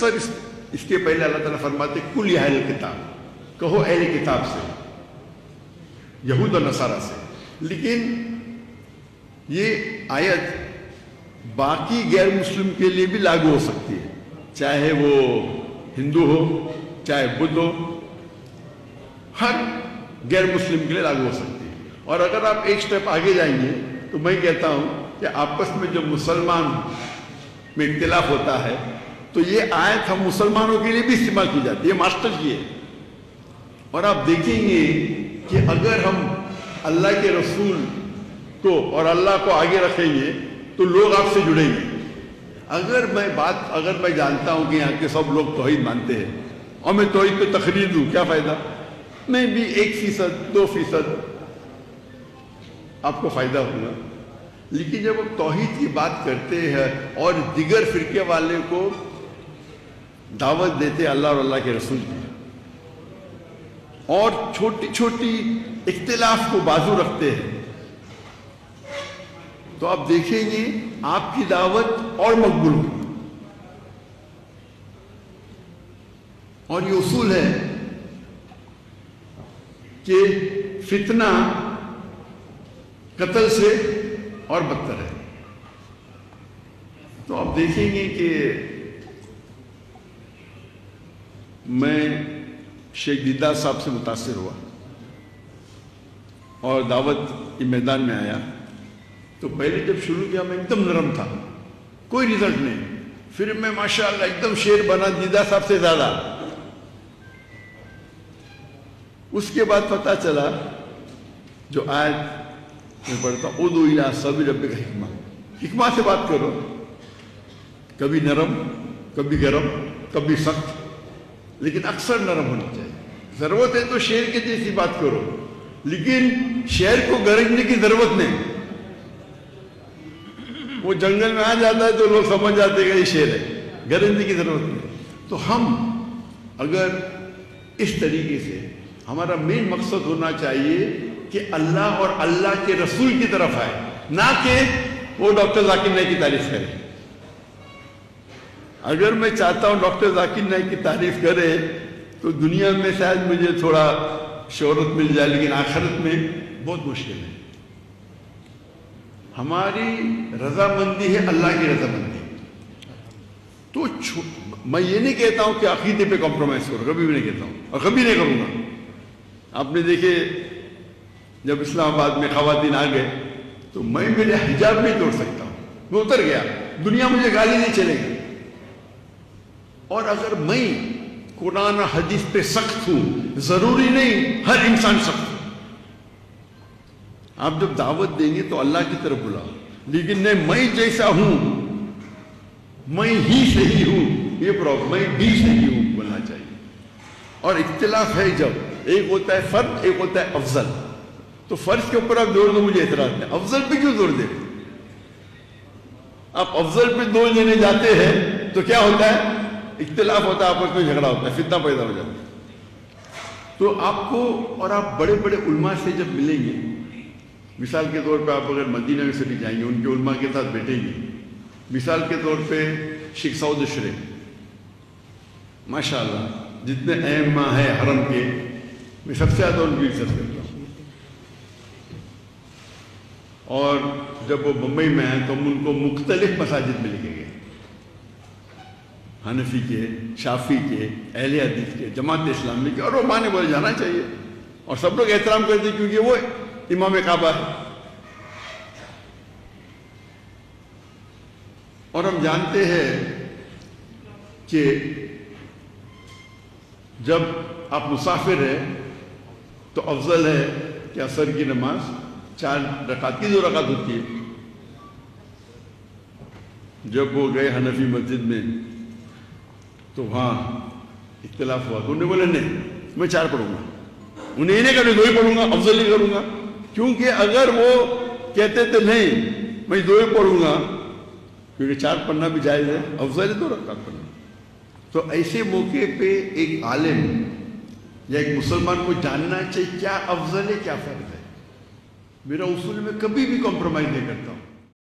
اکثر اس کے پہلے اللہ تعالیٰ فرماتے کل یا اہل کتاب، کہو اہل کتاب سے، یہود و نصارہ سے. لیکن یہ آیت باقی غیر مسلم کے لیے بھی لاگو ہو سکتی ہے، چاہے وہ ہندو ہو چاہے بدھ ہو، ہر غیر مسلم کے لیے لاگو ہو سکتی ہے. اور اگر آپ ایک سٹیپ آگے جائیں گے تو میں کہتا ہوں کہ آپس میں جو مسلمان میں اختلاف ہوتا ہے تو یہ آیت ہم مسلمانوں کے لیے بھی استعمال کی جاتی ہے، ماسٹر کی ہے. اور آپ دیکھیں گے کہ اگر ہم اللہ کے رسول کو اور اللہ کو آگے رکھیں گے تو لوگ آپ سے جڑیں گے. اگر میں جانتا ہوں کہ یہاں کے سب لوگ توحید مانتے ہیں اور میں توحید پہ تقریر دوں، کیا فائدہ؟ میں بھی 1%، 2% آپ کو فائدہ ہوگا. لیکن جب ہم توحید کی بات کرتے ہیں اور دیگر فرقے والے کو دعوت دیتے اللہ اور اللہ کے رسول کی، اور چھوٹی چھوٹی اختلاف کو بازو رکھتے ہیں، تو آپ دیکھیں گے آپ کی دعوت اور مقبول ہوگی. اور یہ اصول ہے کہ فتنہ قتل سے اور بدتر ہے. تو آپ دیکھیں گے کہ میں شیخ دیدار صاحب سے متاثر ہوا اور دعوت کے میدان میں آیا تو پہلے جب شروع کیا میں ایک دم نرم تھا، کوئی رزلٹ نہیں. پھر میں ماشاءاللہ ایک دم شیر بنا دیدار صاحب سے زیادہ. اس کے بعد پتہ چلا جو آیت میں پڑھتا ہوں ادعو الی سبیل ربک حکمہ، حکمہ سے بات کرو، کبھی نرم کبھی گرم کبھی سخت، لیکن اکثر نرم ہونا چاہیے. ضرورت ہے تو شیر کے جیسی بات کرو، لیکن شیر کو گرجنے کی ضرورت نہیں. وہ جنگل میں آ جاتا ہے تو لوگ سمجھ جاتے ہیں کہ یہ شیر ہے، گرجنے کی ضرورت نہیں. تو ہم اگر اس طریقے سے، ہمارا مین مقصد ہونا چاہیے کہ اللہ اور اللہ کے رسول کی طرف آئے، نہ کہ وہ ڈاکٹر ذاکر نائک کی تعریف کرے. اگر میں چاہتا ہوں ڈاکٹر ذاکر نائک کی تعریف کرے تو دنیا میں شاید مجھے تھوڑا شہرت مل جائے، لیکن آخرت میں بہت مشکل ہے. ہماری رضامندی ہے اللہ کی رضامندی. تو میں یہ نہیں کہتا ہوں کہ عقیدے پہ کمپرومائز کرو، کبھی بھی نہیں کہتا ہوں اور کبھی نہیں کروں گا. آپ نے دیکھے جب اسلام آباد میں خواتین آ گئے تو میں میرے حجاب نہیں توڑ سکتا ہوں، میں اتر گیا، دنیا مجھے گالی نہیں چلے گی. اور اگر میں قرآن حدیث پہ سخت ہوں، ضروری نہیں ہر انسان سخت ہو. آپ جب دعوت دیں گے تو اللہ کی طرف بلاؤ، لیکن نہیں میں جیسا ہوں میں ہی صحیح ہوں، یہ پرابلم، میں بھی صحیح ہوں بولنا چاہیے. اور اختلاف ہے جب ایک ہوتا ہے فرد، ایک ہوتا ہے افضل. تو فرض کے اوپر آپ زور دو، مجھے اعتراض نہیں. افضل پہ کیوں زور دیں؟ آپ افضل پہ زور دینے جاتے ہیں تو کیا ہوتا ہے؟ اختلاف ہوتا ہے، آپس میں جھگڑا ہوتا ہے، فتنہ پیدا ہو جاتا ہے. تو آپ کو، اور آپ بڑے بڑے علماء سے جب ملیں گے، مثال کے طور پہ آپ اگر مدینہ یونیورسٹی جائیں گے، ان کے علماء کے ساتھ بیٹھیں گے. مثال کے طور پہ شیخ سعود اشرف، ماشاءاللہ جتنے ائمہ ہیں حرم کے، میں سب سے زیادہ ان کی عزت کرتا ہوں. اور جب وہ بمبئی میں آئے تو ہم ان کو مختلف مساجد میں لے کے گئے، حنفی کے، شافی کے، اہل حدیث کے، جماعت اسلامی کے، اور وہ مانے بولے جانا چاہیے. اور سب لوگ احترام کرتے کیونکہ وہ امام کعبہ ہے. اور ہم جانتے ہیں کہ جب آپ مسافر ہیں تو افضل ہے کہ عصر کی نماز 4 رکعت کی 2 رکعت ہوتی ہے. جب وہ گئے حنفی مسجد میں تو وہاں اختلاف ہوا تو انہوں نے بولے نہیں میں 4 پڑھوں گا. انہیں یہ نہیں کہا 2 ہی پڑھوں گا، افضل ہی کروں گا. کیونکہ اگر وہ کہتے تھے نہیں میں 2 ہی پڑھوں گا، کیونکہ 4 پڑھنا بھی جائز ہے، افضل ہے 2 رکعت پڑھنا. تو ایسے موقع پہ ایک عالم یا ایک مسلمان کو جاننا چاہیے کیا افضل ہے کیا فرض ہے. میرا اصول میں کبھی بھی کمپرومائز نہیں کرتا ہوں.